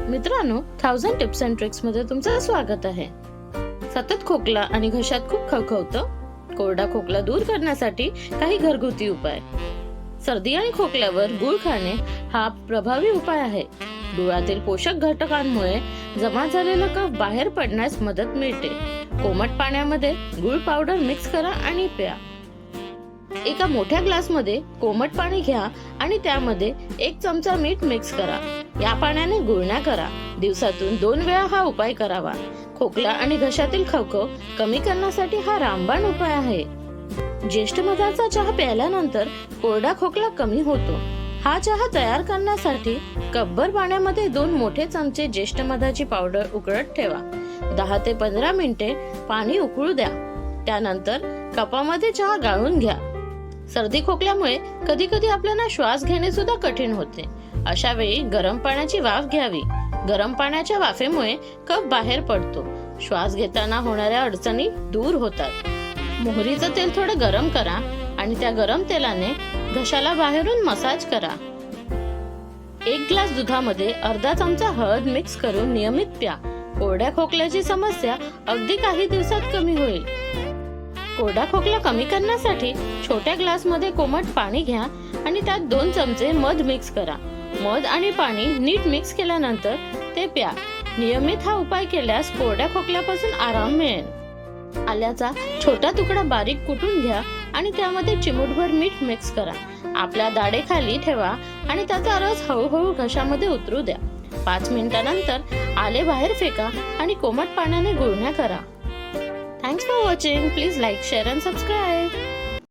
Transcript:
मित्रांनो, 1000 tips and tricks मध्ये तुमचं स्वागत आहे. सतत खोकला आणि घशात खूप खवखवतं. कोरडा खोकला दूर करण्यासाठी काही घरगुती उपाय. सर्दी आणि खोकल्यावर गूळ खाणे हा प्रभावी उपाय आहे. गुळातील पोषक घटकांमुळे जमा झालेला कफ बाहेर पडण्यास मदत मिळते. कोमट पाण्यामध्ये गूळ पावडर मिक्स करा आणि प्या. एका मोठ्या ग्लासमध्ये कोमट पाणी घ्या आणि त्यामध्ये 1 चमचा मीठ मिक्स करा. या पाण्याने गुळण्या करा. दिवसातून 2 वेळा हा उपाय करावा. खोकला आणि घशातील खवखव कमी करण्यासाठी हा रामबाण उपाय आहे. ज्येष्ठ मधाचा चहा प्यायल्यानंतर कोरडा खोकला कमी होतो. हा चहा तयार करण्यासाठी कपभर पाण्यामध्ये 2 मोठे चमचे ज्येष्ठ मधाची पावडर उकळत ठेवा. 10 ते 15 मिनिटे पाणी उकळू द्या. त्यानंतर कपामध्ये चहा गाळून घ्या. सर्दी खोकल्यामुळे कधी कधी आपल्याला श्वास घेणे सुद्धा कठीण होते. अशा वेळी गरम पाण्याची वाफ घ्यावी. गरम पाण्याच्या वाफेमुळे कफ बाहेर पडतो. श्वास घेताना होणाऱ्या अडचणी दूर होतात. मोहरीचं तेल थोडं गरम करा आणि त्या गरम तेलाने घशाला बाहेरून मसाज करा. 1 ग्लास दुधामध्ये अर्धा चमचा हळद मिक्स करून नियमित प्या. कोरड्या खोकल्याची समस्या अगदी काही दिवसात कमी होईल. कोरडा खोकला कमी करण्यासाठी छोट्या ग्लासमध्ये कोमट पाणी घ्या आणि त्यात 2 चमचे मध मिक्स करा. मध आणि पाणी नीट मिक्स केल्यानंतर ते प्या. नियमित हा उपाय केल्यास कोरड्या खोकल्यापासून आराम मिळेल. आल्याचा छोटा तुकडा बारीक कुटून घ्या आणि त्यामध्ये चिमूटभर मीठ मिक्स करा. आपल्या दाढेखाली ठेवा आणि त्याचा रस हळूहळू घशामध्ये उतरू द्या. 5 मिनिटांनंतर आले बाहेर फेका आणि कोमट पाण्याने गुळण्या करा. Thanks for watching. Please like, share and subscribe.